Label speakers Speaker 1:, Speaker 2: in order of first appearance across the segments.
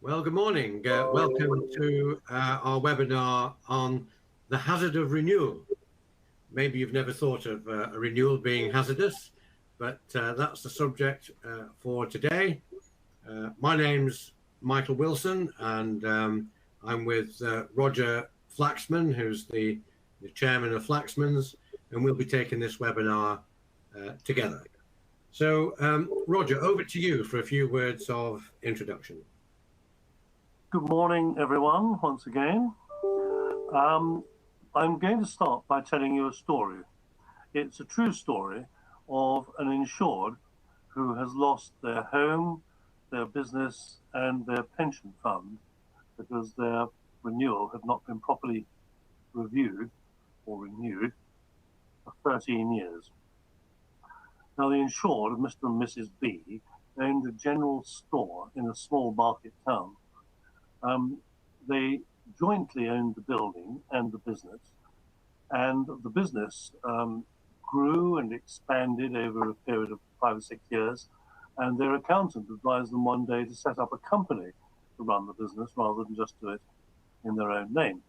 Speaker 1: Well, good morning. Welcome to our webinar on the hazard of renewal. Maybe you've never thought of a renewal being hazardous, but that's the subject for today. My name's Michael Wilson, and I'm with Roger Flaxman, who's the chairman of Flaxmans, and we'll be taking this webinar together. So, Roger, over to you for a few words of introduction.
Speaker 2: Good morning, everyone, once again. I'm going to start by telling you a story. It's a true story of an insured who has lost their home, their business, and their pension fund because their renewal had not been properly reviewed or renewed for 13 years. Now, the insured, Mr. and Mrs. B, owned a general store in a small market town. They jointly owned the building and the business grew and expanded over a period of 5 or 6 years, and their accountant advised them one day to set up a company to run the business rather than just do it in their own name.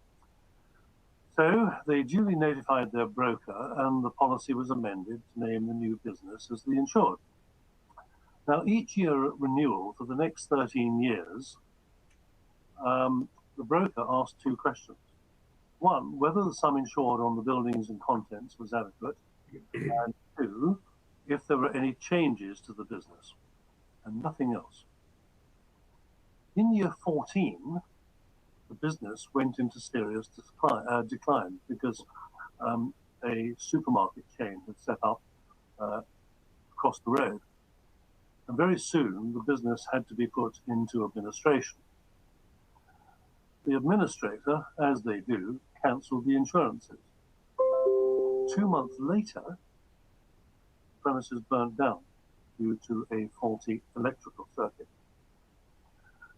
Speaker 2: So they duly notified their broker, and the policy was amended to name the new business as the insured. Now, each year at renewal for the next 13 years, the broker asked two questions. One, whether the sum insured on the buildings and contents was adequate, and two, if there were any changes to the business, and nothing else. In year 14, the business went into serious decline because a supermarket chain had set up across the road. And very soon, the business had to be put into administration. The administrator, as they do, cancelled the insurances. 2 months later, the premises burnt down due to a faulty electrical circuit.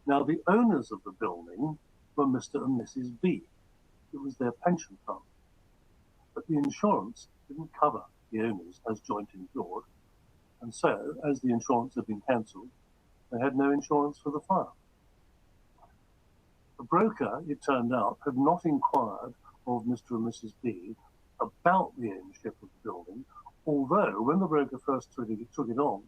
Speaker 2: Now, the owners of the building were Mr. and Mrs. B. It was their pension fund. But the insurance didn't cover the owners as joint insured, and so, as the insurance had been cancelled, they had no insurance for the fire. The broker, it turned out, had not inquired of Mr. and Mrs. B about the ownership of the building, although when the broker first took it on,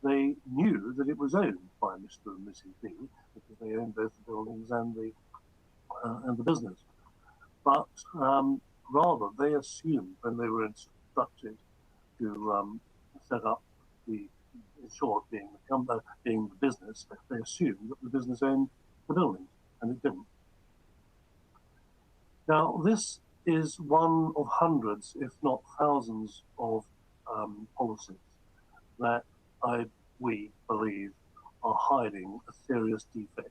Speaker 2: they knew that it was owned by Mr. and Mrs. B because they owned both the buildings and the business. But rather, they assumed when they were instructed to set up the insured being the business, they assumed that the business owned the buildings. And it didn't. Now, this is one of hundreds, if not thousands, of policies that we believe are hiding a serious defect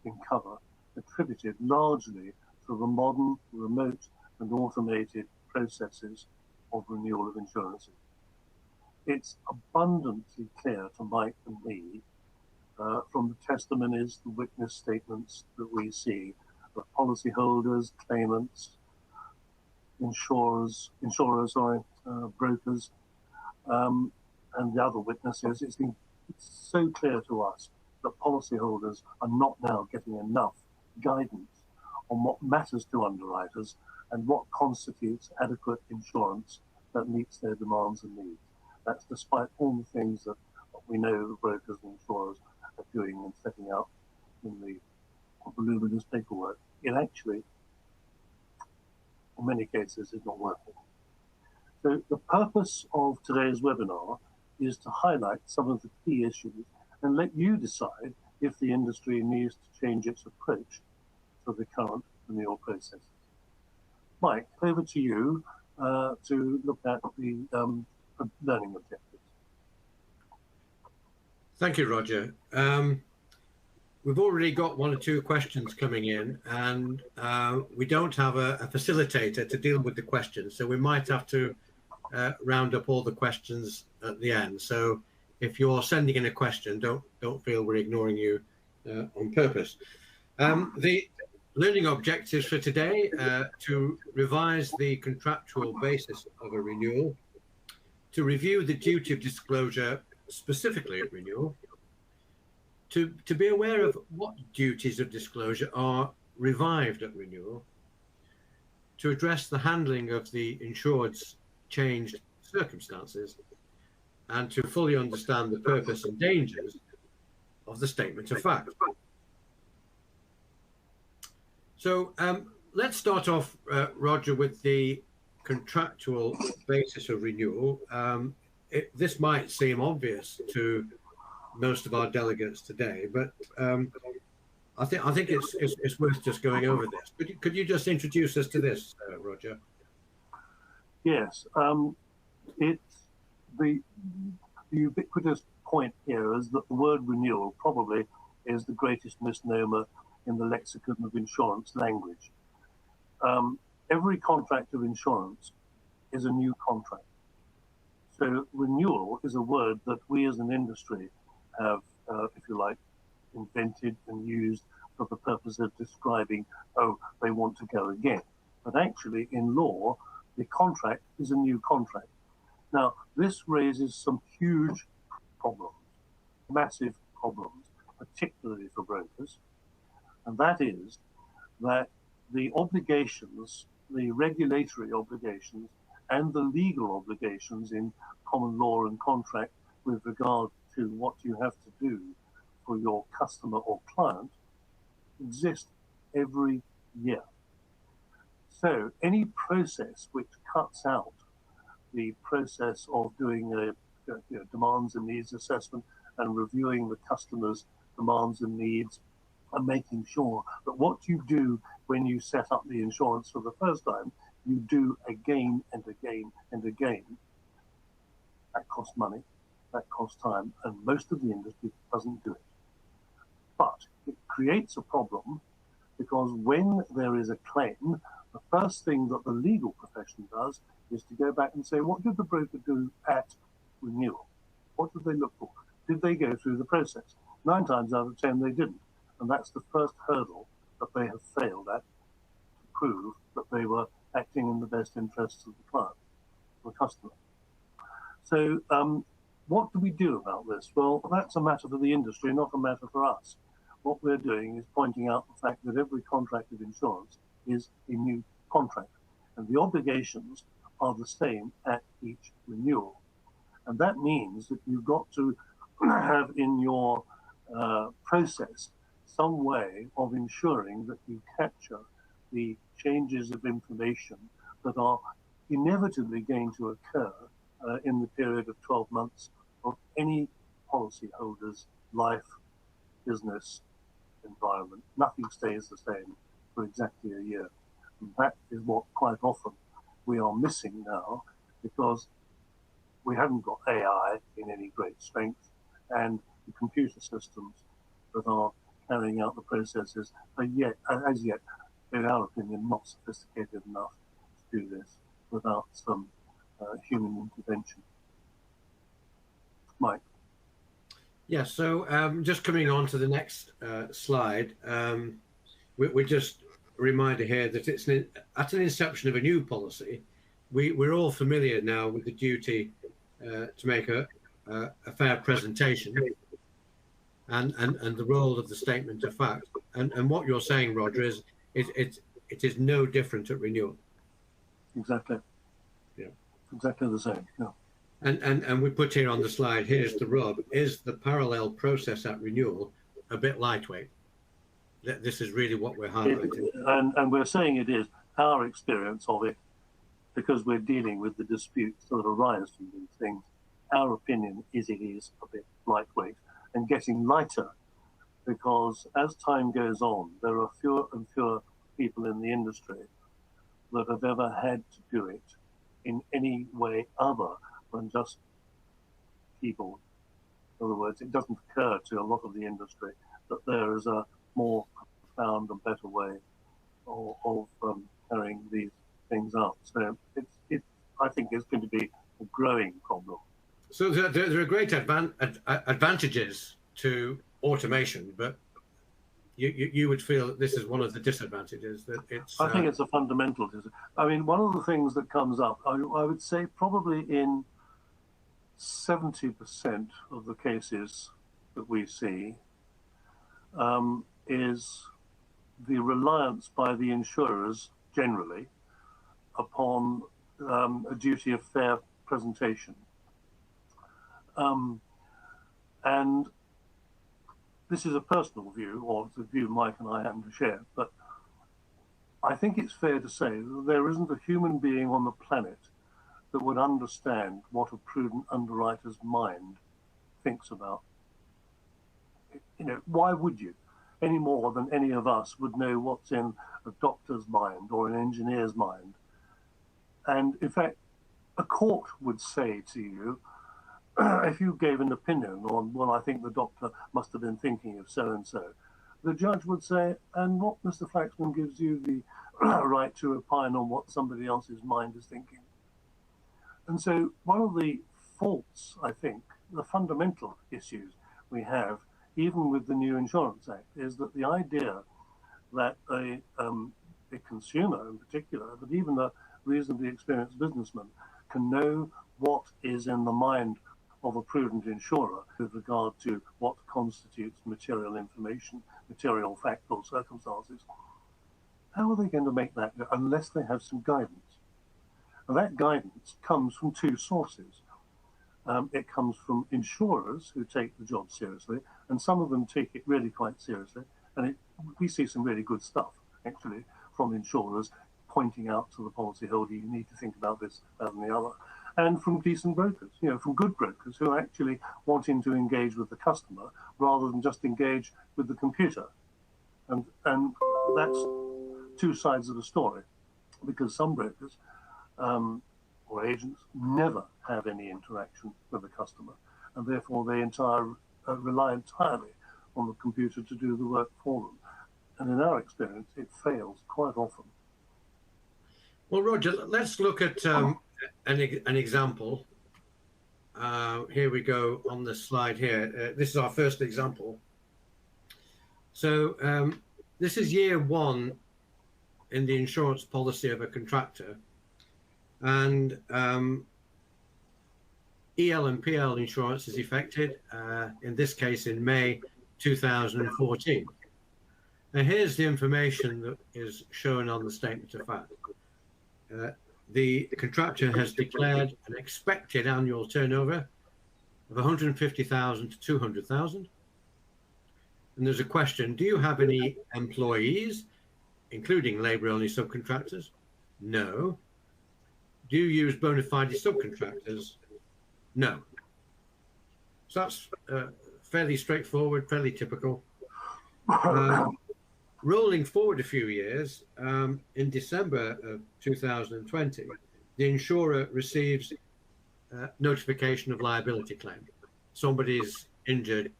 Speaker 2: in cover, attributed largely to the modern, remote, and automated processes of renewal of insurances. It's abundantly clear to Mike and me from the testimonies, the witness statements that we see of policyholders, claimants, brokers, and the other witnesses. It's so clear to us that policyholders are not now getting enough guidance on what matters to underwriters and what constitutes adequate insurance that meets their demands and needs. That's despite all the things that we know the brokers and insurers are doing and setting out in the voluminous paperwork. It actually, in many cases, is not working. So the purpose of today's webinar is to highlight some of the key issues and let you decide if the industry needs to change its approach to the current renewal process. Mike, over to you to look at the learning objectives.
Speaker 1: Thank you, Roger. We've already got 1 or 2 questions coming in, and we don't have a facilitator to deal with the questions, so we might have to round up all the questions at the end. So if you're sending in a question, don't feel we're ignoring you on purpose. The learning objectives for today: to revise the contractual basis of a renewal, to review the duty of disclosure specifically at renewal, to be aware of what duties of disclosure are revived at renewal, to address the handling of the insured's changed circumstances, and to fully understand the purpose and dangers of the statement of fact. So let's start off, Roger, with the contractual basis of renewal. This might seem obvious to most of our delegates today, but I think it's worth just going over this. Could you just introduce us to this, Roger?
Speaker 2: Yes, it's the ubiquitous point here is that the word renewal probably is the greatest misnomer in the lexicon of insurance language. Every contract of insurance is a new contract. So renewal is a word that we as an industry have, if you like, invented and used for the purpose of describing, oh, they want to go again. But actually, in law, the contract is a new contract. Now, this raises some huge problems, massive problems, particularly for brokers. And that is that the obligations, the regulatory obligations, and the legal obligations in common law and contract with regard to what you have to do for your customer or client exist every year. So any process which cuts out the process of doing a demands and needs assessment and reviewing the customer's demands and needs and making sure that what you do when you set up the insurance for the first time, you do again and again and again. That costs money, that costs time, and most of the industry doesn't do it. But it creates a problem because when there is a claim, the first thing that the legal profession does is to go back and say, what did the broker do at renewal? What did they look for? Did they go through the process? 9 times out of 10, they didn't. And that's the first hurdle that they have failed at to prove that they were acting in the best interests of the client, the customer. So what do we do about this? Well, that's a matter for the industry, not a matter for us. What we're doing is pointing out the fact that every contract of insurance is a new contract, and the obligations are the same at each renewal. And that means that you've got to have in your process some way of ensuring that you capture the changes of information that are inevitably going to occur in the period of 12 months of any policyholder's life, business, environment. Nothing stays the same for exactly a year. And that is what quite often we are missing now, because we haven't got AI in any great strength, and the computer systems that are carrying out the processes are as yet, in our opinion, not sophisticated enough to do this without some human intervention. Mike.
Speaker 1: Yeah, so just coming on to the next slide, we just a reminder here that it's at an inception of a new policy, we're all familiar now with the duty to make a fair presentation and the role of the statement of fact. And what you're saying, Roger, is it is no different at renewal.
Speaker 2: Exactly.
Speaker 1: Yeah.
Speaker 2: Exactly the same. Yeah.
Speaker 1: And we put here on the slide, here's the rub, is the parallel process at renewal a bit lightweight? This is really what we're highlighting.
Speaker 2: And we're saying it is. Our experience of it, because we're dealing with the disputes that arise from these things, our opinion is it is a bit lightweight and getting lighter, because as time goes on, there are fewer and fewer people in the industry that have ever had to do it in any way other than just people. In other words, it doesn't occur to a lot of the industry that there is a more profound and better way of carrying these things out. So I think it's going to be a growing problem.
Speaker 1: So there are great advantages to automation, but you would feel that this is one of the disadvantages, that it's...
Speaker 2: I think it's a fundamental. I mean, one of the things that comes up, I would say probably in 70% of the cases that we see, is the reliance by the insurers generally upon a duty of fair presentation. And this is a personal view, or it's a view Mike and I happen to share, but I think it's fair to say that there isn't a human being on the planet that would understand what a prudent underwriter's mind thinks about. You know, why would you? Any more than any of us would know what's in a doctor's mind or an engineer's mind. And in fact, a court would say to you, if you gave an opinion on, well, I think the doctor must have been thinking of so-and-so, the judge would say, and what, Mr. Flaxman, gives you the right to opine on what somebody else's mind is thinking? And so one of the faults, I think, the fundamental issues we have, even with the new Insurance Act, is that the idea that a consumer in particular, but even a reasonably experienced businessman, can know what is in the mind of a prudent insurer with regard to what constitutes material information, material fact or circumstances. How are they going to make that unless they have some guidance? And that guidance comes from two sources. It comes from insurers who take the job seriously, and some of them take it really quite seriously. And we see some really good stuff, actually, from insurers pointing out to the policyholder, you need to think about this, that, and the other. And from decent brokers, you know, from good brokers who are actually wanting to engage with the customer rather than just engage with the computer. And that's two sides of the story, because some brokers or agents never have any interaction with the customer, and therefore they rely entirely on the computer to do the work for them. And in our experience, it fails quite often.
Speaker 1: Well, Roger, let's look at an example. Here we go on the slide here. This is our first example. So this is year one in the insurance policy of a contractor. And EL and PL insurance is effected, in this case in May 2014. And here's the information that is shown on the statement of fact. The contractor has declared an expected annual turnover of 150,000 to 200,000. And there's a question, do you have any employees, including labor-only subcontractors? No. Do you use bona fide subcontractors? No. So that's fairly straightforward, fairly typical. Rolling forward a few years, in December of 2020, the insurer receives notification of liability claim. Somebody's injured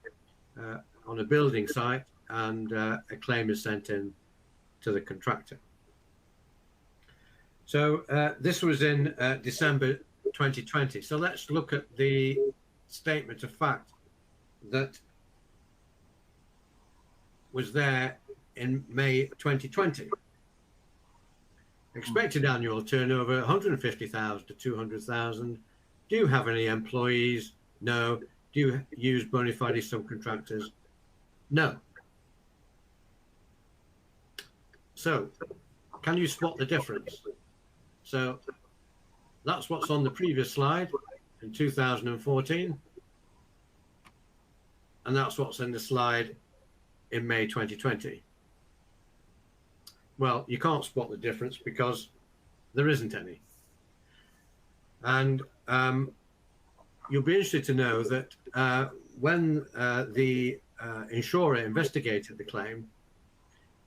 Speaker 1: on a building site, and a claim is sent in to the contractor. So this was in December 2020. So let's look at the statement of fact that was there in May 2020. Expected annual turnover 150,000 to 200,000. Do you have any employees? No. Do you use bona fide subcontractors? No. So can you spot the difference? So that's what's on the previous slide in 2014. And that's what's in the slide in May 2020. Well, you can't spot the difference because there isn't any. And you'll be interested to know that when the insurer investigated the claim,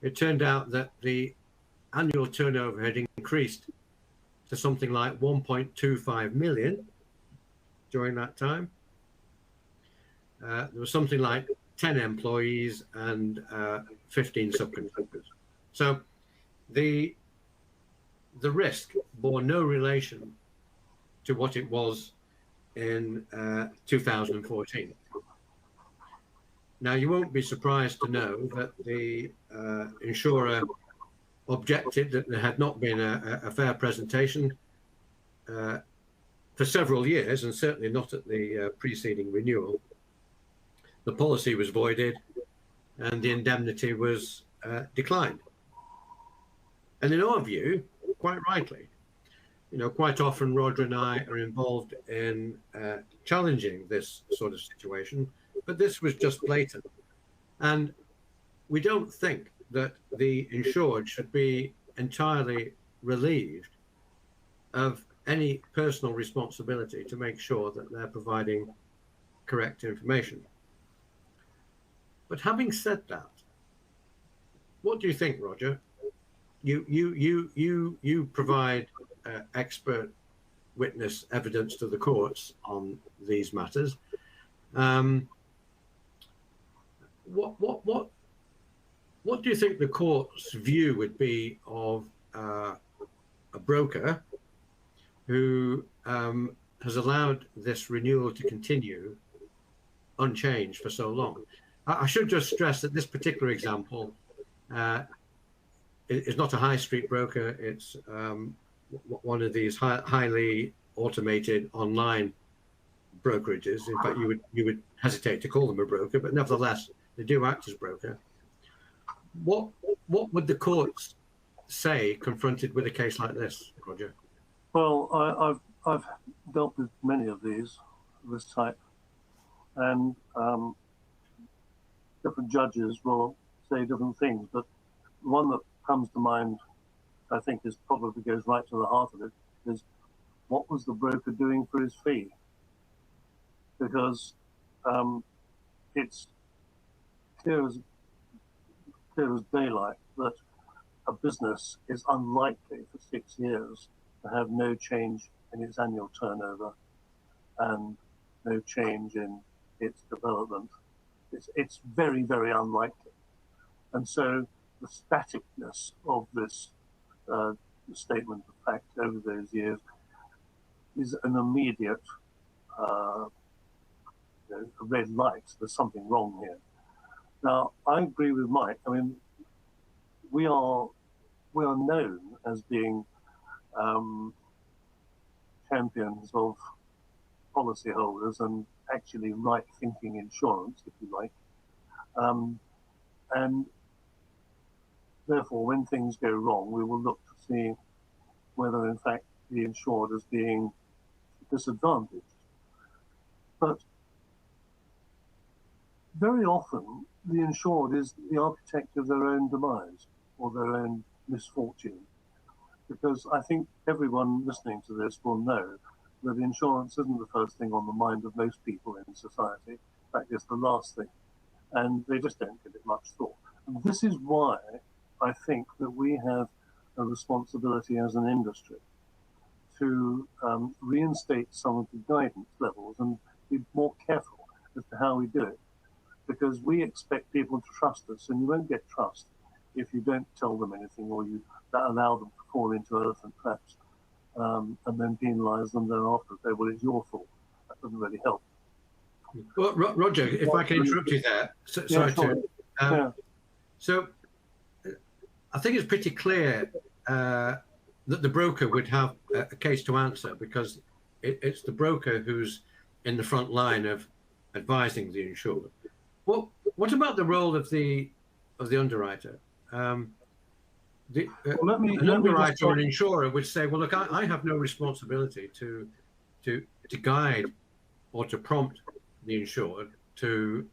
Speaker 1: it turned out that the annual turnover had increased to something like 1.25 million during that time. There was something like 10 employees and 15 subcontractors. So the risk bore no relation to what it was in 2014. Now, you won't be surprised to know that the insurer objected that there had not been a fair presentation for several years, and certainly not at the preceding renewal. The policy was voided, and the indemnity was declined. And in our view, quite rightly, quite often Roger and I are involved in challenging this sort of situation, but this was just blatant. And we don't think that the insured should be entirely relieved of any personal responsibility to make sure that they're providing correct information. But having said that, what do you think, Roger? You provide expert witness evidence to the courts on these matters. What do you think the court's view would be of a broker who has allowed this renewal to continue unchanged for so long? I should just stress that this particular example is not a high street broker. It's one of these highly automated online brokerages. In fact, you would hesitate to call them a broker, but nevertheless, they do act as broker. What would the courts say confronted with a case like this, Roger?
Speaker 2: Well, I've dealt with many of these of this type, and different judges will say different things. But the one that comes to mind, I think, is probably goes right to the heart of it, is what was the broker doing for his fee? Because it's clear as daylight that a business is unlikely for 6 years to have no change in its annual turnover and no change in its development. It's very, very unlikely. And so the staticness of this statement of fact over those years is an immediate red light. There's something wrong here. Now, I agree with Mike. I mean, we are known as being champions of policyholders and actually right-thinking insurance, if you like. And therefore, when things go wrong, we will look to see whether, in fact, the insured is being disadvantaged. But very often, the insured is the architect of their own demise or their own misfortune. Because I think everyone listening to this will know that insurance isn't the first thing on the mind of most people in society. In fact, it's the last thing. And they just don't give it much thought. And this is why I think that we have a responsibility as an industry to reinstate some of the guidance levels and be more careful as to how we do it. Because we expect people to trust us, and you won't get trust if you don't tell them anything or you allow them to fall into elephant traps and then penalise them thereafter. Say, well, it's your fault. That doesn't really help.
Speaker 1: Well, Roger, if I can interrupt you there. So I think it's pretty clear that the broker would have a case to answer, because it's the broker who's in the front line of advising the insured. Well, what about the role of the underwriter? An underwriter or an insurer would say, well, look, I have no responsibility to guide or to prompt the insured to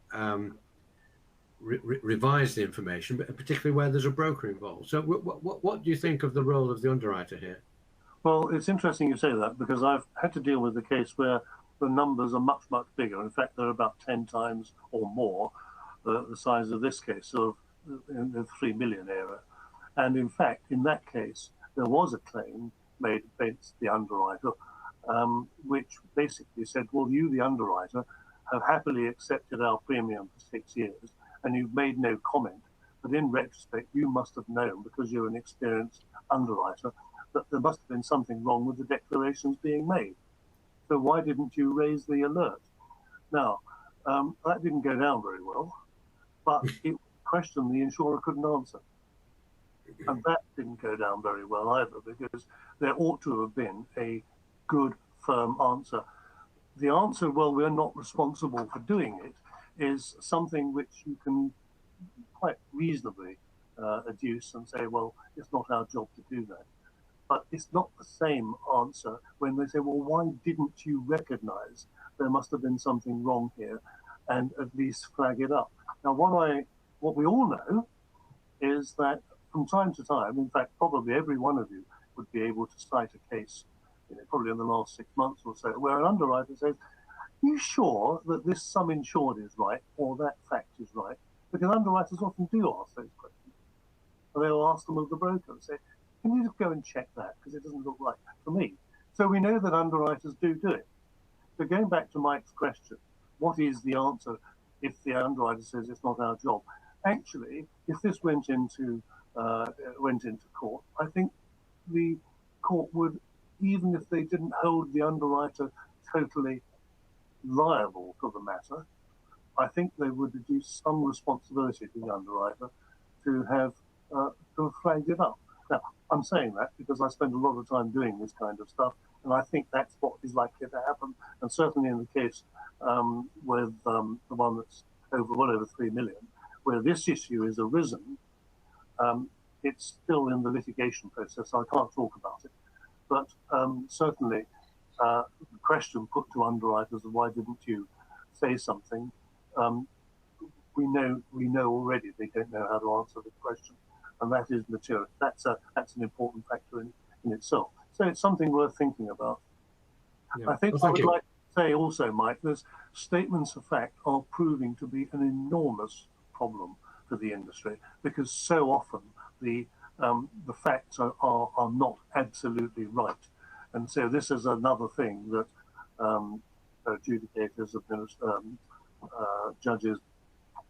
Speaker 1: revise the information, but particularly where there's a broker involved. So what do you think of the role of the underwriter here?
Speaker 2: Well, it's interesting you say that, because I've had to deal with a case where the numbers are much, much bigger. In fact, they're about 10 times or more the size of this case, sort of in the 3 million area. And in fact, in that case, there was a claim made against the underwriter, which basically said, well, you, the underwriter, have happily accepted our premium for 6 years, and you've made no comment. But in retrospect, you must have known, because you're an experienced underwriter, that there must have been something wrong with the declarations being made. So why didn't you raise the alert? Now, that didn't go down very well, but it was a question the insurer couldn't answer. And that didn't go down very well either, because there ought to have been a good, firm answer. The answer, well, we're not responsible for doing it, is something which you can quite reasonably adduce and say, well, it's not our job to do that. But it's not the same answer when they say, well, why didn't you recognize there must have been something wrong here and at least flag it up? Now, what we all know is that from time to time, in fact, probably every one of you would be able to cite a case, probably in the last 6 months or so, where an underwriter says, are you sure that this sum insured is right or that fact is right? Because underwriters often do ask those questions. And they'll ask them of the broker and say, can you just go and check that? Because it doesn't look right for me. So we know that underwriters do it. So going back to Mike's question, what is the answer if the underwriter says it's not our job? Actually, if this went into court, I think the court would, even if they didn't hold the underwriter totally liable for the matter, I think they would deduce some responsibility to the underwriter to have flagged it up. Now, I'm saying that because I spend a lot of time doing this kind of stuff, and I think that's what is likely to happen. And certainly in the case with the one that's well over 3 million, where this issue is arisen, it's still in the litigation process, so I can't talk about it. But certainly, the question put to underwriters of why didn't you say something, we know already they don't know how to answer the question. And that is material. That's an important factor in itself. So it's something worth thinking about. Yeah. I think I would like to say also, Mike, there's statements of fact are proving to be an enormous problem for the industry because so often the facts are not absolutely right. And so this is another thing that adjudicators, judges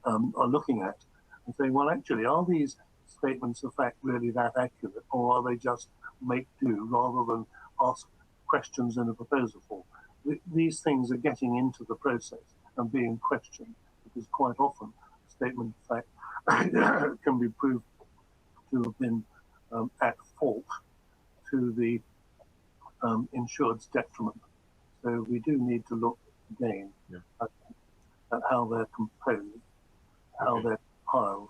Speaker 2: are looking at and saying, well, actually, are these statements of fact really that accurate, or are they just make do rather than ask questions in a proposal form? These things are getting into the process and being questioned because quite often a statement of fact can be proved to have been at fault to the insured's detriment. So we do need to look again at how they're composed, how they're piled.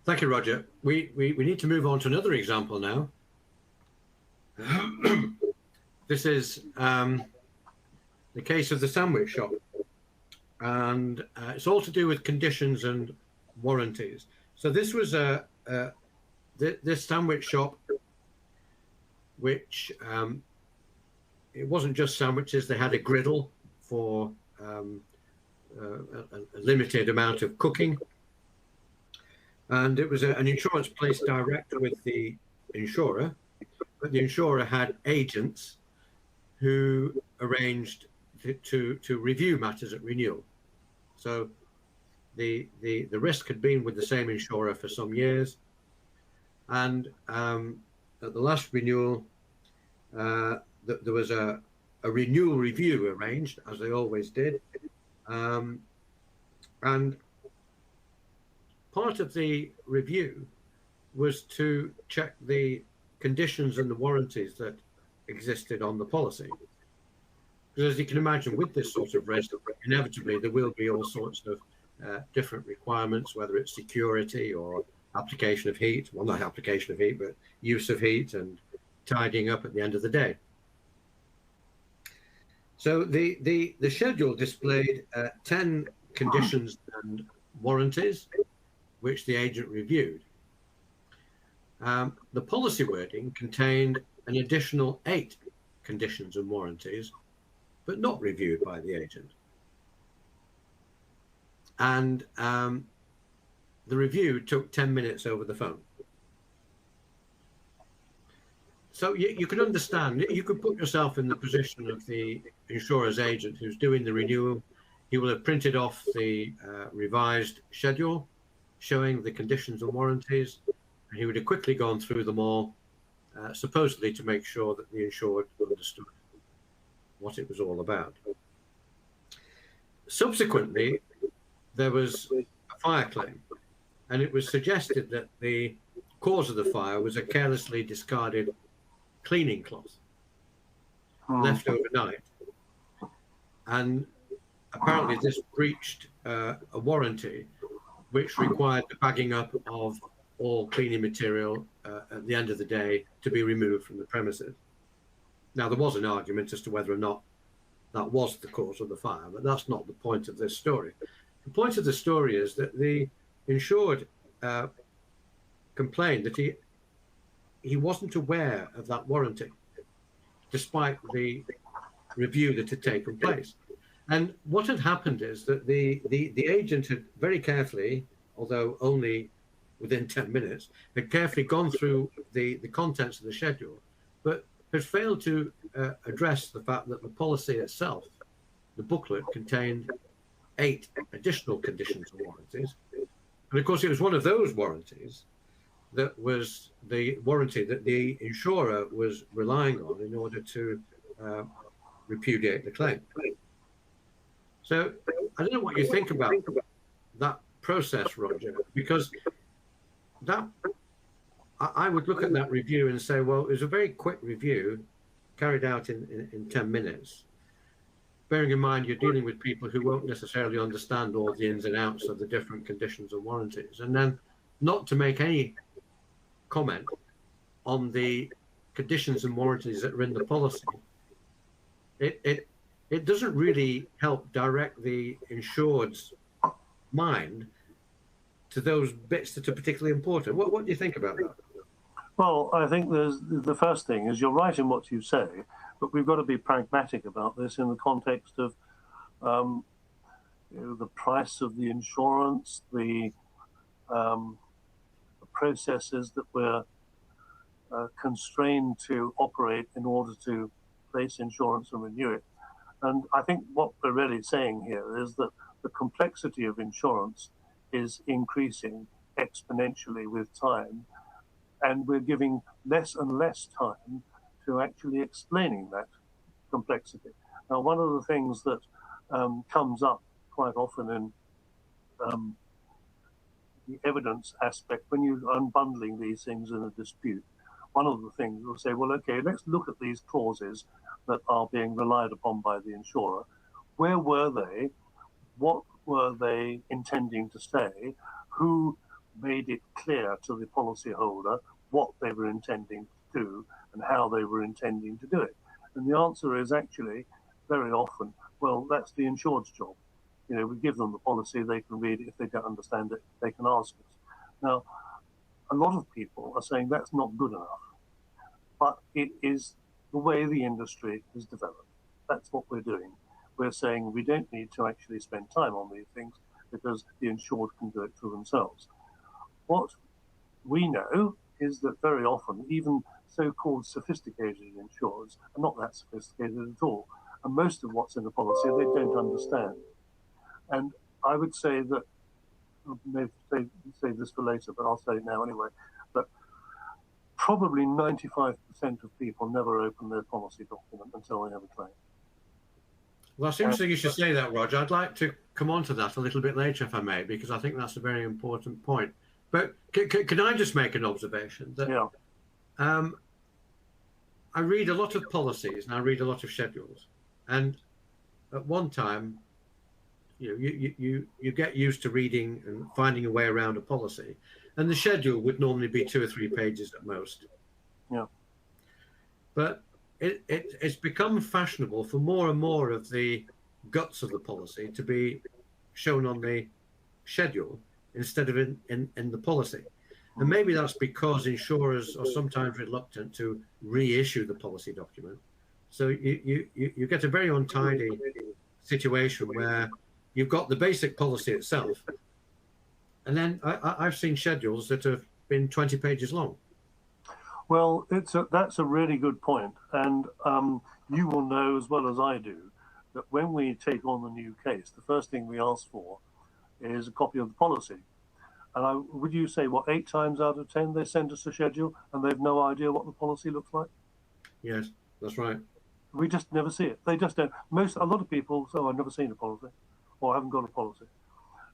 Speaker 1: Thank you, Roger. We need to move on to another example now. This is the case of the sandwich shop, and it's all to do with conditions and warranties. So this was this sandwich shop, which it wasn't just sandwiches. They had a griddle for a limited amount of cooking. And it was an insurance placed direct with the insurer, but the insurer had agents who arranged to review matters at renewal. So the risk had been with the same insurer for some years, and at the last renewal, there was a renewal review arranged, as they always did, and part of the review was to check the conditions and the warranties that existed on the policy. Because as you can imagine, with this sort of risk, inevitably there will be all sorts of different requirements, whether it's security or application of heat. Well, not application of heat, but use of heat and tidying up at the end of the day. So the schedule displayed 10 conditions and warranties, which the agent reviewed. The policy wording contained an additional 8 conditions and warranties, but not reviewed by the agent. And the review took 10 minutes over the phone. So you can understand, you could put yourself in the position of the insurer's agent who's doing the renewal. He will have printed off the revised schedule showing the conditions and warranties, and he would have quickly gone through them all, supposedly to make sure that the insured understood what it was all about. Subsequently, there was a fire claim, and it was suggested that the cause of the fire was a carelessly discarded cleaning cloth left overnight, and apparently this breached a warranty, which required the bagging up of all cleaning material at the end of the day to be removed from the premises. Now, there was an argument as to whether or not that was the cause of the fire, but that's not the point of this story. The point of the story is that the insured complained that he wasn't aware of that warranty, despite the review that had taken place. And what had happened is that the agent had very carefully, although only within 10 minutes, had carefully gone through the contents of the schedule, but had failed to address the fact that the policy itself, the booklet, contained 8 additional conditions and warranties. And of course, it was one of those warranties that was the warranty that the insurer was relying on in order to repudiate the claim. So I don't know what you think about that process, Roger, because that I would look at that review and say, well, it was a very quick review carried out in 10 minutes. Bearing in mind you're dealing with people who won't necessarily understand all the ins and outs of the different conditions and warranties, and then not to make any comment on the conditions and warranties that are in the policy, it doesn't really help direct the insured's mind to those bits that are particularly important. What do you think about that?
Speaker 2: Well, I think the first thing is you're right in what you say, but we've got to be pragmatic about this in the context of the price of the insurance, the processes that we're constrained to operate in order to place insurance and renew it. And I think what we're really saying here is that the complexity of insurance is increasing exponentially with time, and we're giving less and less time to actually explaining that complexity. Now, one of the things that comes up quite often in the evidence aspect, when you're unbundling these things in a dispute, one of the things we'll say, well, okay, let's look at these clauses that are being relied upon by the insurer. Where were they? What were they intending to say? Who made it clear to the policyholder what they were intending to do and how they were intending to do it? And the answer is actually very often, well, that's the insured's job. You know, we give them the policy, they can read it. If they don't understand it, they can ask us. Now, a lot of people are saying that's not good enough, but it is the way the industry has developed. That's what we're doing. We're saying we don't need to actually spend time on these things because the insured can do it for themselves. What we know is that very often, even so-called sophisticated insurers are not that sophisticated at all. And most of what's in the policy, they don't understand. And I would say that, I may save this for later, but I'll say it now anyway, that probably 95% of people never open their policy document until they have a claim.
Speaker 1: Well, it's interesting you should say that, Roger. I'd like to come on to that a little bit later, if I may, because I think that's a very important point. But can I just make an observation? That,
Speaker 2: yeah.
Speaker 1: I read a lot of policies and I read a lot of schedules. And at one time, you get used to reading and finding a way around a policy. And the schedule would normally be 2 or 3 pages at most.
Speaker 2: Yeah.
Speaker 1: But it's become fashionable for more and more of the guts of the policy to be shown on the schedule instead of in the policy. And maybe that's because insurers are sometimes reluctant to reissue the policy document. So you get a very untidy situation where you've got the basic policy itself, and then I've seen schedules that have been 20 pages long.
Speaker 2: Well, that's a really good point. And you will know as well as I do that when we take on the new case, the first thing we ask for is a copy of the policy. And would you say, what, 8 times out of 10 they send us a schedule and they've no idea what the policy looks like?
Speaker 1: Yes, that's right.
Speaker 2: We just never see it. They just don't. A lot of people say, oh, I've never seen a policy, or I haven't got a policy.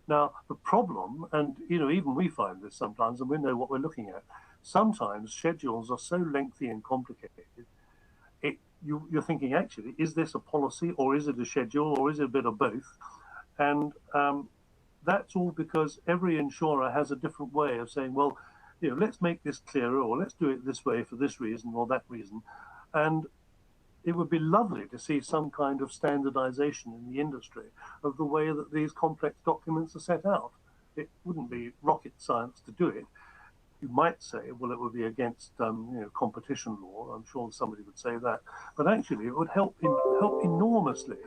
Speaker 2: Now, the problem, and even we find this sometimes, and we know what we're looking at, sometimes schedules are so lengthy and complicated, you're thinking, actually, is this a policy, or is it a schedule, or is it a bit of both? And that's all because every insurer has a different way of saying, well, let's make this clearer, or let's do it this way for this reason or that reason. And it would be lovely to see some kind of standardization in the industry of the way that these complex documents are set out. It wouldn't be rocket science to do it. You might say, well, it would be against competition law. I'm sure somebody would say that. But actually, it would help enormously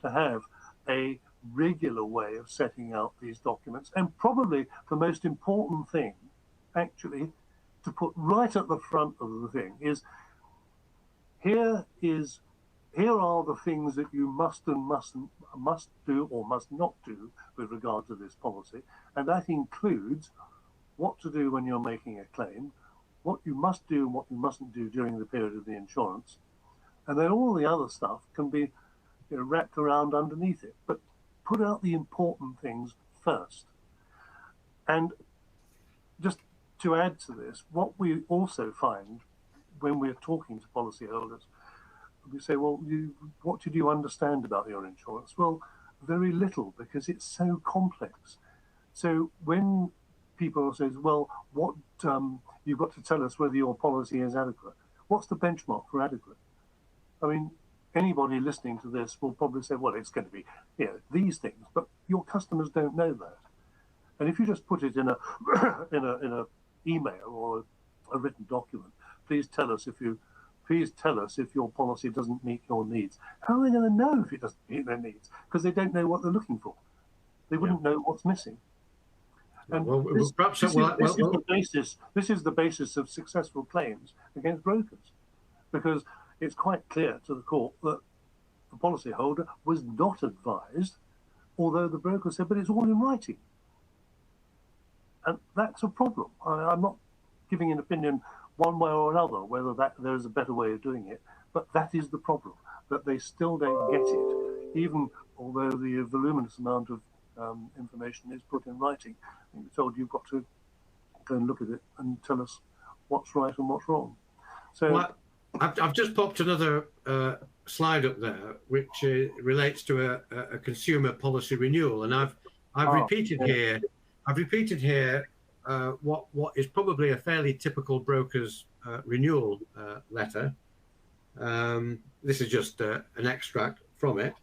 Speaker 2: to have a regular way of setting out these documents. And probably the most important thing, actually, to put right at the front of the thing is, here are the things that you must do or must not do with regard to this policy, and that includes what to do when you're making a claim, what you must do and what you mustn't do during the period of the insurance, and then all the other stuff can be wrapped around underneath it. But put out the important things first. And just to add to this, what we also find when we're talking to policyholders, we say, well, what did you understand about your insurance? Well, very little, because it's so complex. So when people say, well, what you've got to tell us whether your policy is adequate. What's the benchmark for adequate? I mean, anybody listening to this will probably say, well, it's going to be these things, but your customers don't know that. And if you just put it in a in a email or a written document, please tell us if your policy doesn't meet your needs. How are they going to know if it doesn't meet their needs? Because they don't know what they're looking for. They wouldn't know what's missing. And this is the basis of successful claims against brokers, because it's quite clear to the court that the policyholder was not advised, although the broker said, but it's all in writing. And that's a problem. I'm not giving an opinion one way or another whether there is a better way of doing it, but that is the problem, that they still don't get it, even although the voluminous amount of information is put in writing. And you're told you've got to go and look at it and tell us what's right and what's wrong. So
Speaker 1: well, I've just popped another slide up there, which relates to a consumer policy renewal, and I've repeated here. I've repeated here what is probably a fairly typical broker's renewal letter. This is just an extract from it.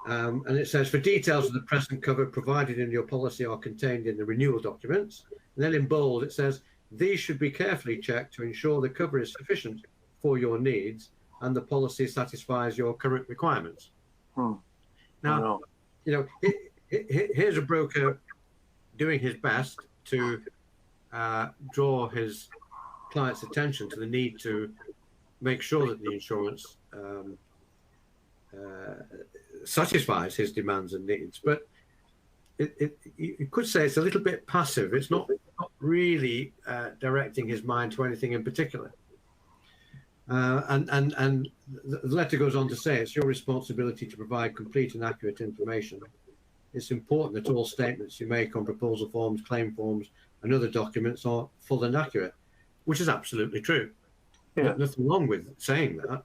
Speaker 1: And it says, for details of the present cover provided in your policy are contained in the renewal documents. And then in bold, it says, these should be carefully checked to ensure the cover is sufficient for your needs and the policy satisfies your current requirements. Now, here's a broker doing his best to draw his client's attention to the need to make sure that the insurance satisfies his demands and needs, but you could say it's a little bit passive. It's not really directing his mind to anything in particular. And the letter goes on to say it's your responsibility to provide complete and accurate information. It's important that all statements you make on proposal forms, claim forms, and other documents are full and accurate, which is absolutely true.
Speaker 2: Yeah.
Speaker 1: Nothing wrong with saying that.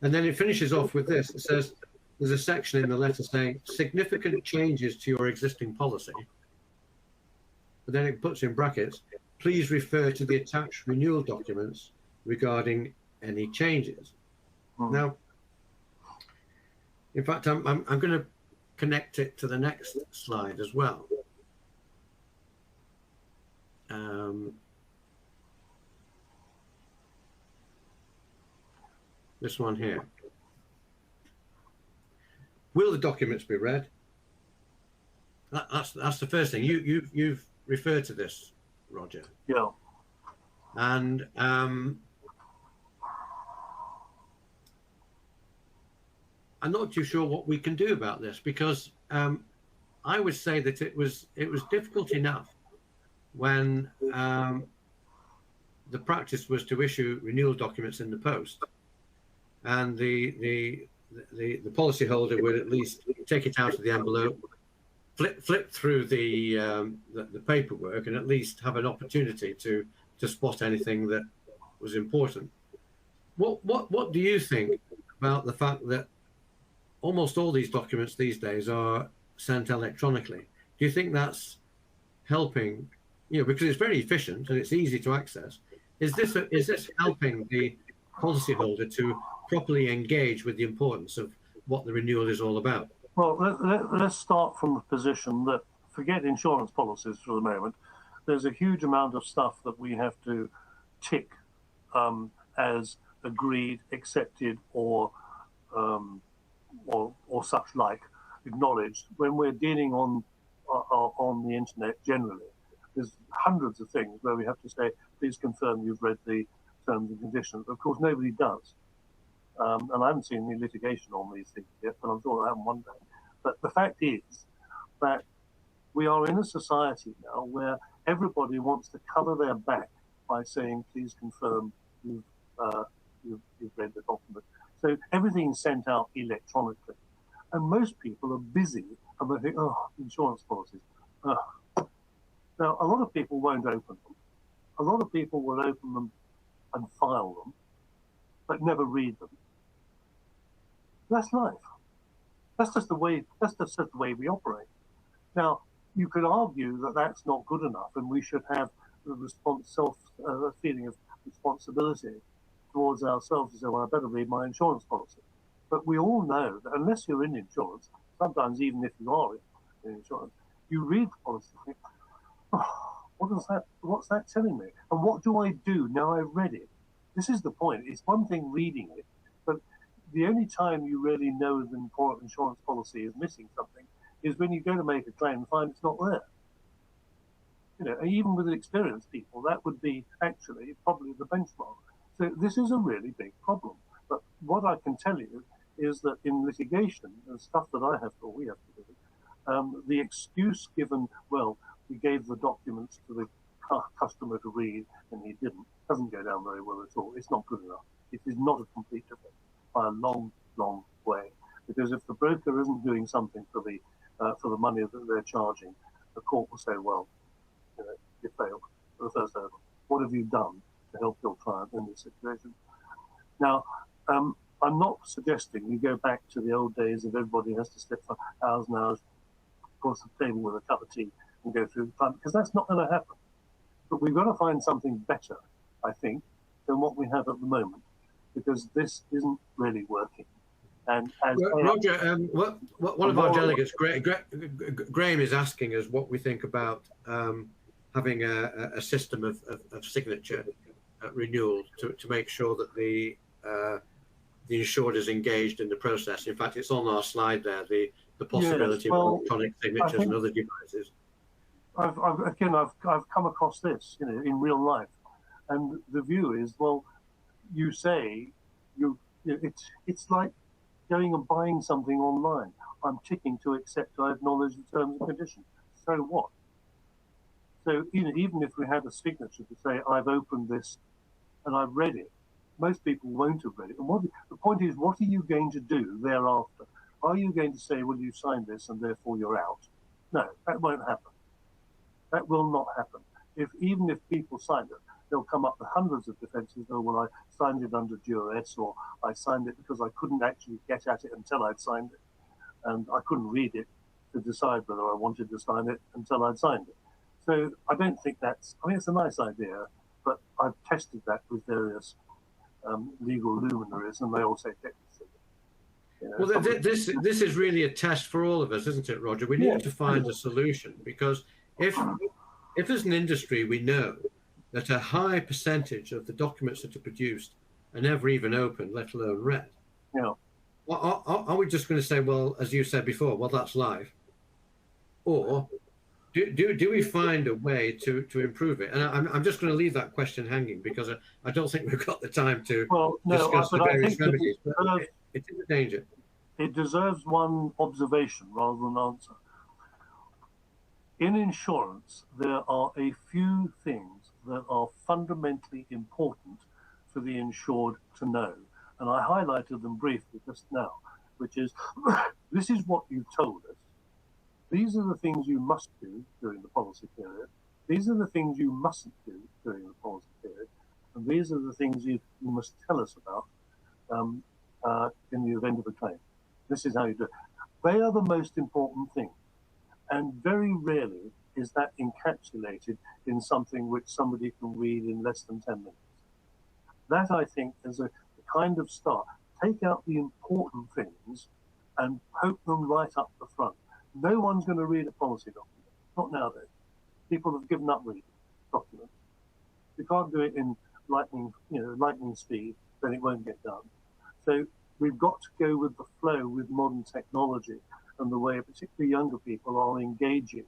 Speaker 1: And then it finishes off with this. It says, there's a section in the letter saying significant changes to your existing policy. But then it puts in brackets, please refer to the attached renewal documents regarding any changes. Now, in fact, I'm going to connect it to the next slide as well. This one here. Will the documents be read? That's the first thing. You've referred to this, Roger.
Speaker 2: Yeah.
Speaker 1: And I'm not too sure what we can do about this, because I would say that it was difficult enough when the practice was to issue renewal documents in the post, and the policyholder would at least take it out of the envelope, flip through the paperwork, and at least have an opportunity to spot anything that was important. What do you think about the fact that almost all these documents these days are sent electronically? Do you think that's helping? Because it's very efficient and it's easy to access. Is this helping the policyholder to properly engage with the importance of what the renewal is all about?
Speaker 2: Well, let's start from the position that, forget insurance policies for the moment. There's a huge amount of stuff that we have to tick as agreed, accepted, or such like, acknowledged when we're dealing on the internet generally. There's hundreds of things where we have to say, please confirm you've read the terms and conditions. Of course, nobody does. And I haven't seen any litigation on these things yet, but I'm sure it'll happen one day. But the fact is that we are in a society now where everybody wants to cover their back by saying, please confirm you've read the document. So everything's sent out electronically. And most people are busy and they think, oh, insurance policies. Now, a lot of people won't open them. A lot of people will open them and file them, but never read them. That's life. That's just the way we operate. Now, you could argue that that's not good enough, and we should have the feeling of responsibility towards ourselves to say, well, I better read my insurance policy. But we all know that unless you're in insurance, sometimes even if you are in insurance, you read the policy and think, oh, what's that telling me? And what do I do now I've read it? This is the point. It's one thing reading it, but the only time you really know the insurance policy is missing something is when you go to make a claim and find it's not there. And even with experienced people, that would be actually probably the benchmark. So this is a really big problem. But what I can tell you is that in litigation and stuff that we have to do, the excuse given, well, we gave the documents to the customer to read and he didn't, doesn't go down very well at all. It's not good enough. It is not a complete defense by a long, long way. Because if the broker isn't doing something for the money that they're charging, the court will say, well, you failed for the first hurdle. What have you done to help your client in this situation? Now, I'm not suggesting we go back to the old days of everybody has to sit for hours and hours across the table with a cup of tea and go through the time, because that's not going to happen. But we've got to find something better, I think, than what we have at the moment, because this isn't really working. And as
Speaker 1: Roger, one of our delegates, Graham, is asking us what we think about having a system of signature renewal to make sure that the insured is engaged in the process. In fact, it's on our slide there, the possibility of electronic signatures and other devices.
Speaker 2: I've come across this, in real life, and the view is, well, you say it's like going and buying something online. I'm ticking to accept, I acknowledge the terms and conditions. So what? So even if we had a signature to say I've opened this and I've read it, most people won't have read it. And the point is, what are you going to do thereafter? Are you going to say, well, you signed this and therefore you're out? No, that won't happen. That will not happen. Even if people sign it, they'll come up with hundreds of defenses. Oh, well, I signed it under duress, or I signed it because I couldn't actually get at it until I'd signed it. And I couldn't read it to decide whether I wanted to sign it until I'd signed it. So I don't think it's a nice idea, but I've tested that with various legal luminaries, and they all say,
Speaker 1: well, this is really a test for all of us, isn't it, Roger? We need to find a solution, because if as an industry we know that a high percentage of the documents that are produced are never even opened, let alone read, are we just going to say, well, as you said before, well, that's life? Or do we find a way to improve it? And I'm just going to leave that question hanging, because I don't think we've got the time to discuss the various remedies. It is a danger.
Speaker 2: It deserves one observation rather than answer. In insurance, there are a few things that are fundamentally important for the insured to know. And I highlighted them briefly just now, which is, this is what you told us. These are the things you must do during the policy period. These are the things you mustn't do during the policy period. And these are the things you must tell us about in the event of a claim. This is how you do it. They are the most important things. And very rarely is that encapsulated in something which somebody can read in less than 10 minutes. That, I think, is a kind of start. Take out the important things and poke them right up the front. No one's going to read a policy document, not nowadays. People have given up reading documents. You can't do it in lightning speed, then it won't get done. So we've got to go with the flow with modern technology and the way particularly younger people are engaging,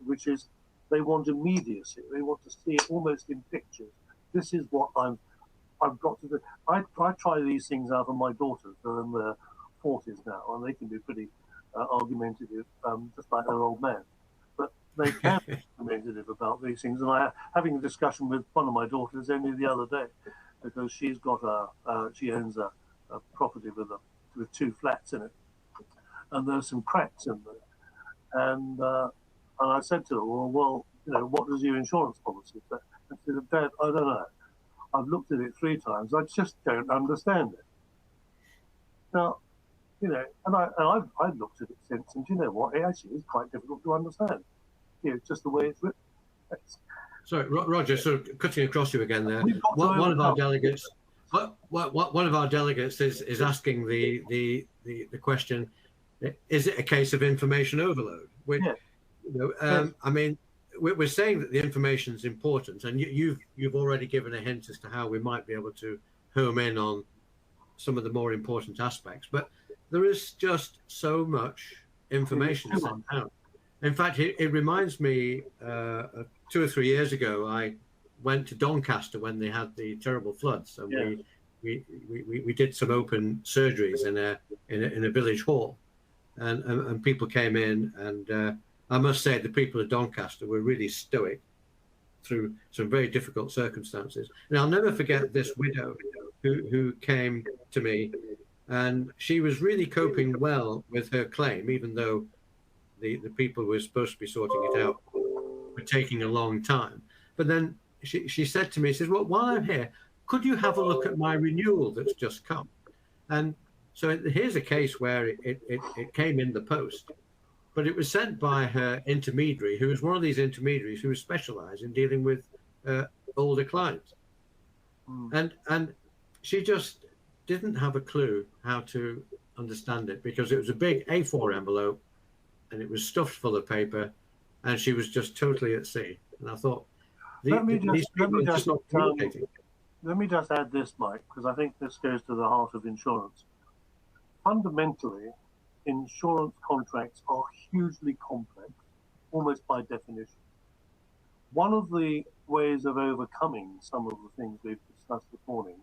Speaker 2: which is they want immediacy. They want to see it almost in pictures. This is what I've got to do. I try these things out on my daughters. They're in their 40s now, and they can be pretty argumentative, just like their old man. But they can be argumentative about these things. And I having a discussion with one of my daughters only the other day, because she's got she owns a property with 2 flats in it, and there's some cracks in there. And I said to her, well, what does your insurance policy say? And she said, Dad, I don't know. I've looked at it 3 times. I just don't understand it. Now, and I've looked at it since, and you know what? It actually is quite difficult to understand. Just the way it's written.
Speaker 1: Sorry, Roger. So cutting across you again there. One of our delegates. One of our delegates is asking the question: is it a case of information overload? I mean, we're saying that the information is important, and you've already given a hint as to how we might be able to home in on some of the more important aspects. But there is just so much information sent out. In fact, it reminds me, 2 or 3 years ago, I went to Doncaster when they had the terrible floods, and we did some open surgeries in a village hall, and people came in, and I must say the people of Doncaster were really stoic through some very difficult circumstances. And I'll never forget this widow who came to me, and she was really coping well with her claim, even though the people who were supposed to be sorting it out were taking a long time. But then she said to me, she says, well, while I'm here, could you have a look at my renewal that's just come? And so here's a case where it came in the post, but it was sent by her intermediary, who was one of these intermediaries who was specialized in dealing with older clients. And she just didn't have a clue how to understand it, because it was a big A4 envelope and it was stuffed full of paper, and she was just totally at sea. And I thought, these people are just not communicating.
Speaker 2: Let me just add this, Mike, because I think this goes to the heart of insurance. Fundamentally, insurance contracts are hugely complex, almost by definition. One of the ways of overcoming some of the things we've discussed this morning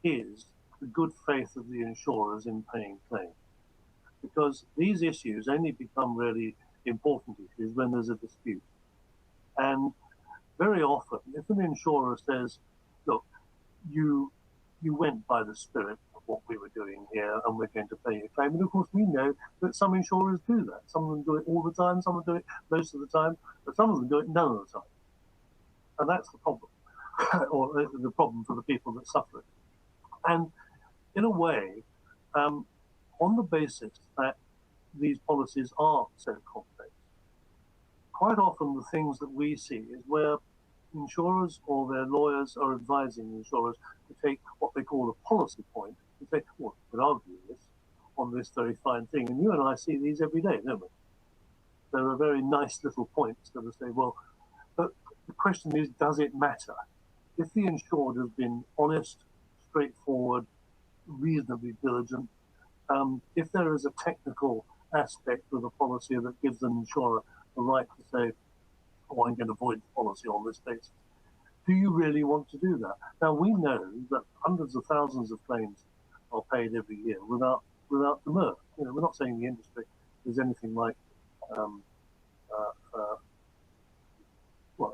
Speaker 2: is the good faith of the insurers in paying claims. Because these issues only become really important issues when there's a dispute. And very often, if an insurer says, look, you went by the spirit of what we were doing here, and we're going to pay your claim. And of course, we know that some insurers do that. Some of them do it all the time, some of them do it most of the time, but some of them do it none of the time. And that's the problem, or the problem for the people that suffer it. And in a way, on the basis that these policies are so complex, quite often the things that we see is where insurers or their lawyers are advising insurers to take what they call a policy point and say, well, we could argue this on this very fine thing. And you and I see these every day, don't we? There are very nice little points that say, well, but the question is, does it matter? If the insured has been honest, straightforward, reasonably diligent, if there is a technical aspect of the policy that gives an insurer the right to say, oh, I'm going to void the policy on this basis, do you really want to do that? Now, we know that hundreds of thousands of claims are paid every year without demur. We're not saying the industry is anything like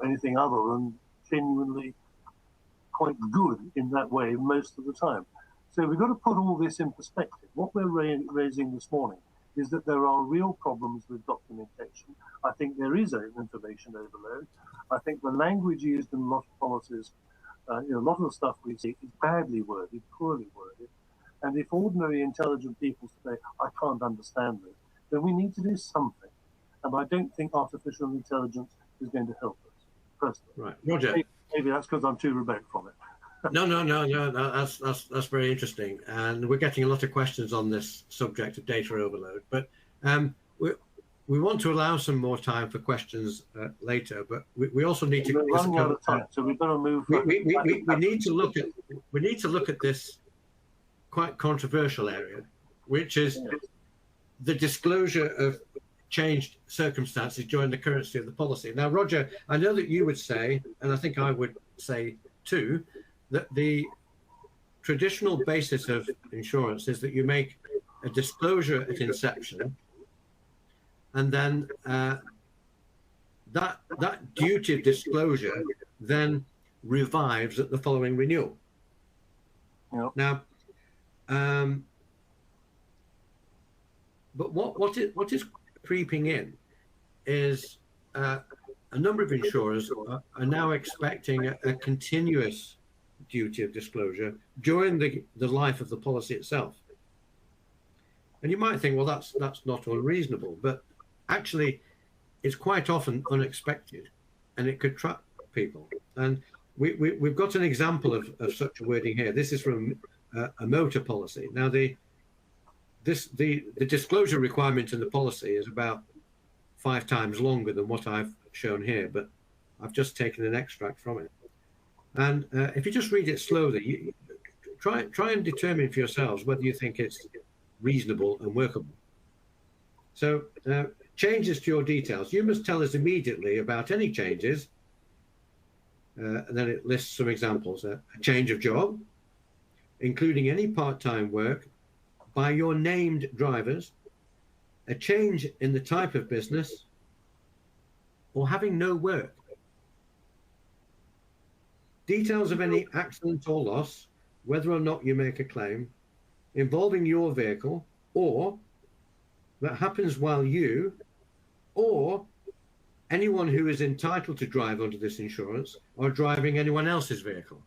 Speaker 2: anything other than genuinely quite good in that way most of the time. So we've got to put all this in perspective. What we're raising this morning is that there are real problems with documentation. I think there is an information overload. I think the language used in a lot of policies, a lot of the stuff we see is badly worded, poorly worded. And if ordinary intelligent people say, I can't understand this, then we need to do something. and I don't think artificial intelligence is going to help us, personally.
Speaker 1: Right, Roger.
Speaker 2: Maybe that's because I'm too remote from it.
Speaker 1: No. That's very interesting, and we're getting a lot of questions on this subject of data overload. But we want to allow some more time for questions later. But we also need to.
Speaker 2: We're running out of time, so we've got to move.
Speaker 1: We need to look at this quite controversial area, which is the disclosure of changed circumstances during the currency of the policy. Now, Roger, I know that you would say, and I think I would say too, that the traditional basis of insurance is that you make a disclosure at inception, and then that duty of disclosure then revives at the following renewal.
Speaker 2: Yep.
Speaker 1: Now, but what is creeping in is a number of insurers are now expecting a continuous duty of disclosure during the life of the policy itself. And you might think, well, that's not unreasonable, but actually it's quite often unexpected, and it could trap people. And we've got an example of such a wording here. This is from a motor policy. Now, the disclosure requirement in the policy is about 5 times longer than what I've shown here, but I've just taken an extract from it. And if you just read it slowly, try and determine for yourselves whether you think it's reasonable and workable. So changes to your details. You must tell us immediately about any changes. And then it lists some examples. A change of job, including any part-time work by your named drivers, a change in the type of business, or having no work. Details of any accident or loss, whether or not you make a claim, involving your vehicle, or that happens while you, or anyone who is entitled to drive under this insurance, are driving anyone else's vehicle.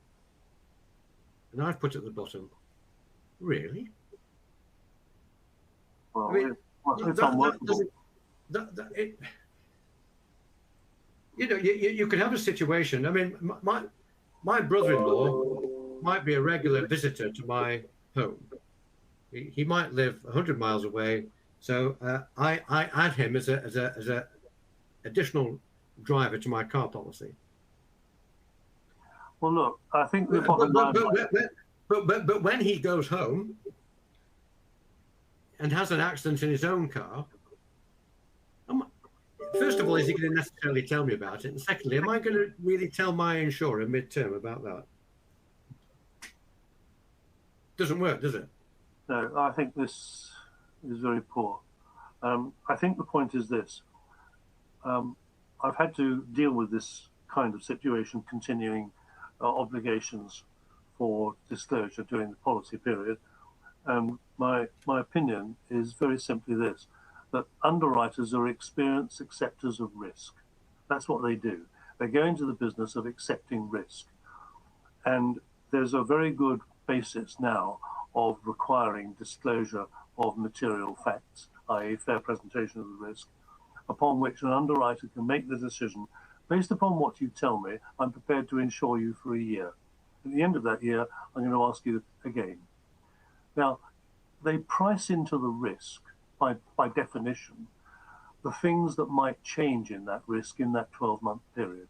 Speaker 1: And I've put at the bottom, really?
Speaker 2: Well,
Speaker 1: I mean, you could have a situation. I mean, my brother-in-law might be a regular visitor to my home. He might live 100 miles away, so I add him as a additional driver to my car policy.
Speaker 2: Well, look, I think the
Speaker 1: but when he goes home and has an accident in his own car, first of all, is he going to necessarily tell me about it? And secondly, am I going to really tell my insurer midterm about that? Doesn't work, does it?
Speaker 2: No, I think this is very poor. I think the point is this. I've had to deal with this kind of situation, continuing obligations for disclosure during the policy period. And my opinion is very simply this, that underwriters are experienced acceptors of risk. That's what they do. They go into the business of accepting risk. And there's a very good basis now of requiring disclosure of material facts, i.e. fair presentation of the risk, upon which an underwriter can make the decision, based upon what you tell me, I'm prepared to insure you for a year. At the end of that year, I'm going to ask you again. Now, they price into the risk, by definition, the things that might change in that risk in that 12-month period.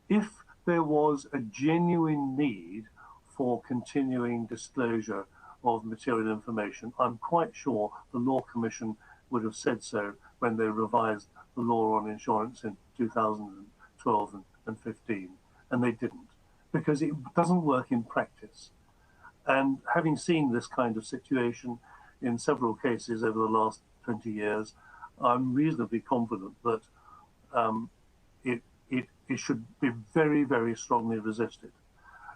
Speaker 2: If there was a genuine need for continuing disclosure of material information, I'm quite sure the Law Commission would have said so when they revised the law on insurance in 2012 and 15, and they didn't, because it doesn't work in practice. And having seen this kind of situation in several cases over the last 20 years, I'm reasonably confident that it should be very, very strongly resisted.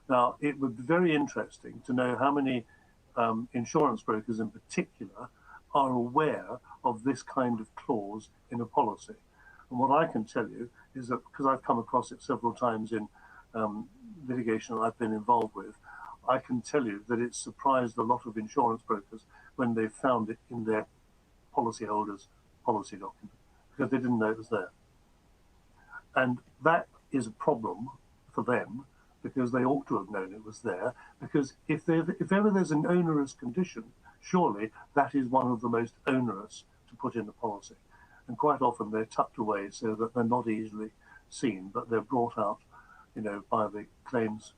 Speaker 2: Now, it would be very interesting to know how many insurance brokers in particular are aware of this kind of clause in a policy. And what I can tell you is that, because I've come across it several times in litigation that I've been involved with, I can tell you that it's surprised a lot of insurance brokers when they've found it in their policyholders' policy document because they didn't know it was there. And that is a problem for them because they ought to have known it was there. Because if ever there's an onerous condition, surely that is one of the most onerous to put in the policy. And quite often they're tucked away so that they're not easily seen, but they're brought out, by the claims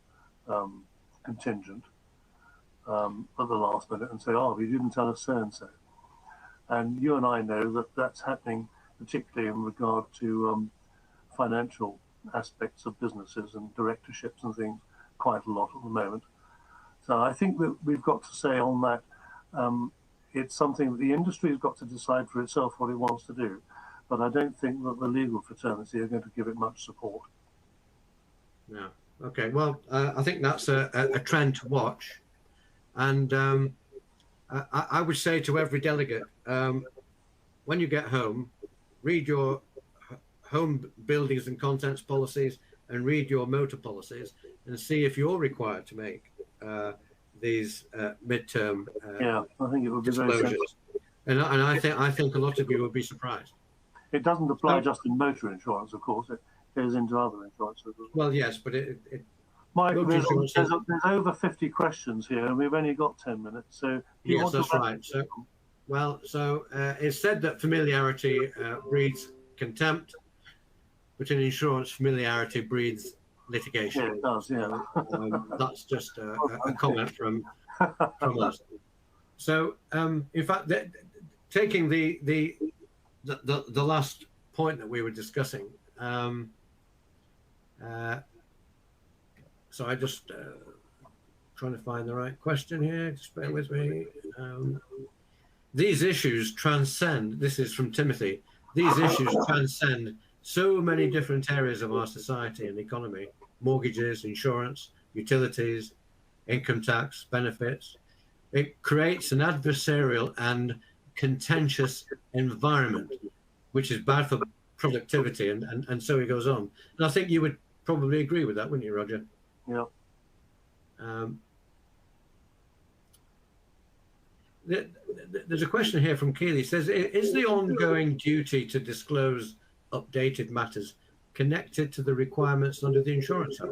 Speaker 2: contingent at the last minute and say, oh, you didn't tell us so and so. And you and I know that that's happening, particularly in regard to financial aspects of businesses and directorships and things, quite a lot at the moment. So I think that we've got to say on that, it's something that the industry has got to decide for itself what it wants to do. But I don't think that the legal fraternity are going to give it much support.
Speaker 1: Yeah. Okay. Well, I think that's a trend to watch. And I would say to every delegate, when you get home, read your home buildings and contents policies and read your motor policies and see if you're required to make these midterm
Speaker 2: yeah, I think it would be very
Speaker 1: disclosures. And I think a lot of you will be surprised.
Speaker 2: It doesn't apply just in motor insurance, of course. It goes into other insurances as well.
Speaker 1: Well, yes, but
Speaker 2: Mike, there's over 50 questions here, and we've only got 10 minutes. So
Speaker 1: yes, that's right. So, it's said that familiarity breeds contempt, but in insurance, familiarity breeds litigation.
Speaker 2: Yeah, it does. Yeah,
Speaker 1: that's just a comment from us. So, in fact, taking the last point that we were discussing. So I just trying to find the right question here. Just bear with me. These issues transcend. This is from Timothy. These issues transcend so many different areas of our society and economy: mortgages, insurance, utilities, income tax, benefits. It creates an adversarial and contentious environment, which is bad for productivity, and so it goes on. And I think you would probably agree with that, wouldn't you, Roger?
Speaker 2: Yeah.
Speaker 1: There's a question here from Keely. It says, is the ongoing duty to disclose updated matters connected to the requirements under the Insurance Act?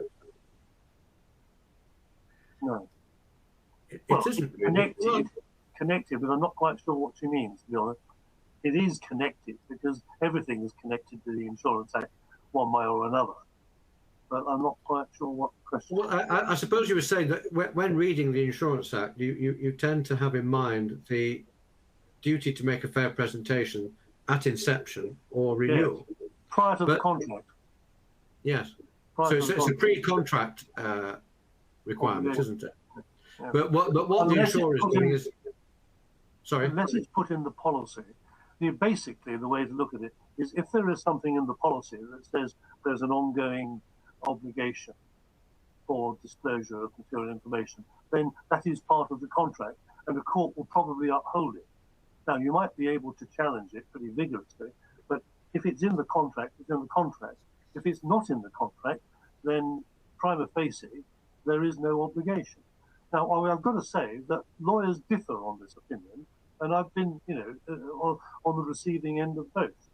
Speaker 2: No.
Speaker 1: It
Speaker 2: well,
Speaker 1: isn't
Speaker 2: connected, but I'm not quite sure what she means, to be honest. It is connected because everything is connected to the Insurance Act one way or another. But I'm not quite sure what the question is.
Speaker 1: Well, I suppose you were saying that when reading the Insurance Act, you tend to have in mind the duty to make a fair presentation at inception or renewal.
Speaker 2: Yes. Prior to the contract.
Speaker 1: Yes. So it's a pre-contract requirement, isn't it? Yeah. But what the insurer is doing is... Sorry?
Speaker 2: Unless it's put in the policy, basically the way to look at it is if there is something in the policy that says there's an ongoing obligation for disclosure of material information, then that is part of the contract and the court will probably uphold it. Now, you might be able to challenge it pretty vigorously, but if it's in the contract, it's in the contract. If it's not in the contract, then prima facie, there is no obligation. Now, I've got to say that lawyers differ on this opinion, and I've been, on the receiving end of both.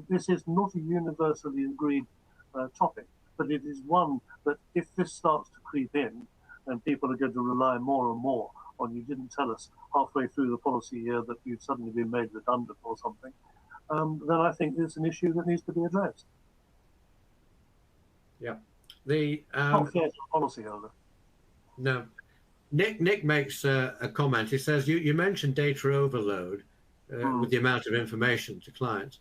Speaker 2: This is not a universally agreed topic, but it is one that if this starts to creep in, and people are going to rely more and more on you didn't tell us halfway through the policy year that you'd suddenly been made redundant or something, then I think it's an issue that needs to be addressed.
Speaker 1: Yeah.
Speaker 2: Not fair to the policyholder.
Speaker 1: No. Nick makes a comment. He says, you mentioned data overload with the amount of information to clients.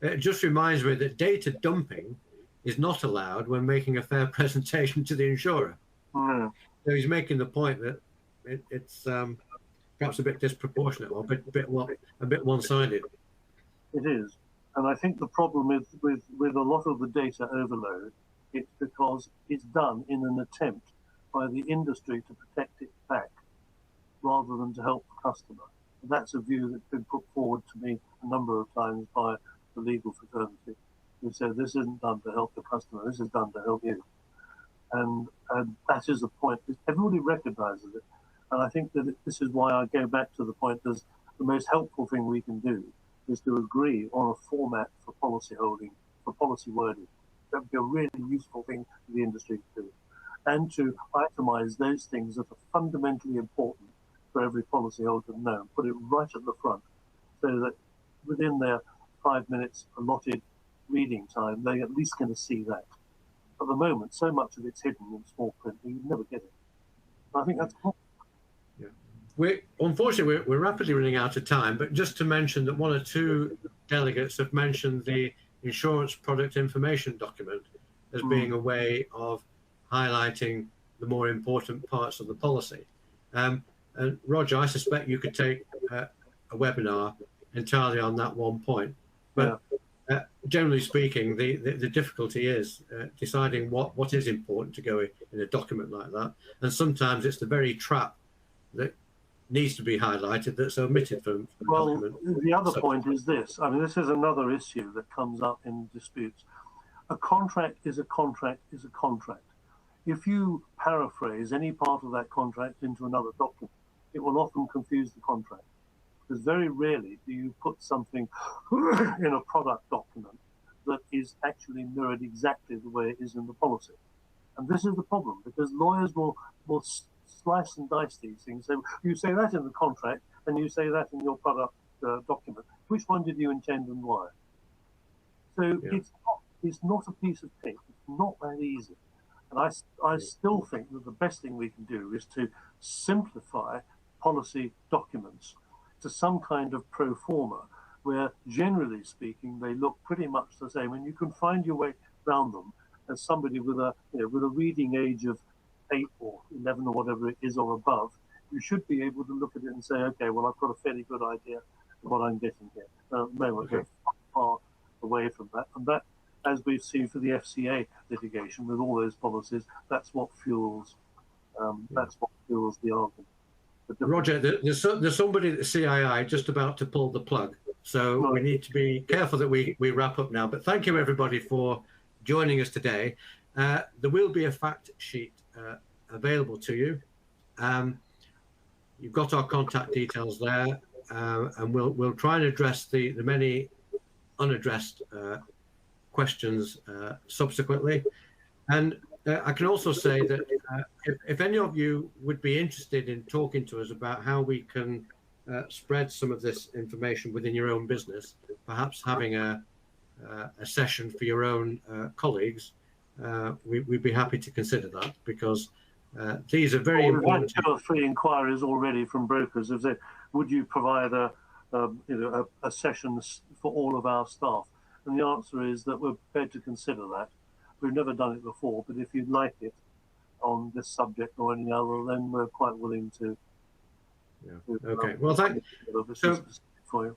Speaker 1: It just reminds me that data dumping is not allowed when making a fair presentation to the insurer. So he's making the point that it's perhaps a bit disproportionate or a bit one-sided.
Speaker 2: It is. And I think the problem is with a lot of the data overload, it's because it's done in an attempt by the industry to protect it back rather than to help the customer. And that's a view that's been put forward to me a number of times by the legal fraternity, who said this isn't done to help the customer, this is done to help you. And that is the point. Everybody recognizes it. And I think that this is why I go back to the point that the most helpful thing we can do is to agree on a format for policy holding, for policy wording. That would be a really useful thing for the industry to do. And to itemize those things that are fundamentally important for every policyholder to know, put it right at the front, so that within their 5 minutes allotted reading time, they're at least going to see that. At the moment, so much of it's hidden in small print that you never get it. I think that's cool.
Speaker 1: Yeah. Unfortunately, we're rapidly running out of time, but just to mention that one or two delegates have mentioned the insurance product information document as being a way of highlighting the more important parts of the policy. And Roger, I suspect you could take a webinar entirely on that one point. But generally speaking, the difficulty is deciding what is important to go in a document like that. And sometimes it's the very trap that needs to be highlighted that's omitted from the document.
Speaker 2: Well, the other point is this. I mean, this is another issue that comes up in disputes. A contract is a contract is a contract. If you paraphrase any part of that contract into another document, it will often confuse the contract. Because very rarely do you put something in a product document that is actually mirrored exactly the way it is in the policy. And this is the problem, because lawyers will slice and dice these things. So you say that in the contract, and you say that in your product document. Which one did you intend and why? So it's not a piece of cake. It's not that easy. And I still think that the best thing we can do is to simplify policy documents to some kind of pro forma, where generally speaking they look pretty much the same, and you can find your way around them as somebody with a with a reading age of 8 or 11 or whatever it is or above. You should be able to look at it and say, okay, well, I've got a fairly good idea of what I'm getting here. No, we're far away from that, and that, as we've seen for the FCA litigation with all those policies, that's what fuels the argument.
Speaker 1: Roger, there's somebody at the CII just about to pull the plug, so we need to be careful that we wrap up now. But thank you everybody for joining us today. There will be a fact sheet available to you. You've got our contact details there, and we'll try and address the many unaddressed questions subsequently. And I can also say that if any of you would be interested in talking to us about how we can spread some of this information within your own business, perhaps having a session for your own colleagues, we'd be happy to consider that, because these are very important.
Speaker 2: We've had 2 or 3 inquiries already from brokers who've said, would you provide a session for all of our staff? And the answer is that we're prepared to consider that. We've never done it before, but if you'd like it on this subject or any other, then we're quite willing to.
Speaker 1: Okay. Well, thank you.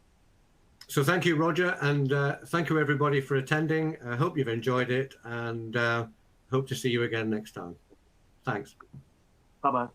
Speaker 1: So thank you, Roger, and thank you everybody for attending. I hope you've enjoyed it, and hope to see you again next time. Thanks.
Speaker 2: Bye-bye.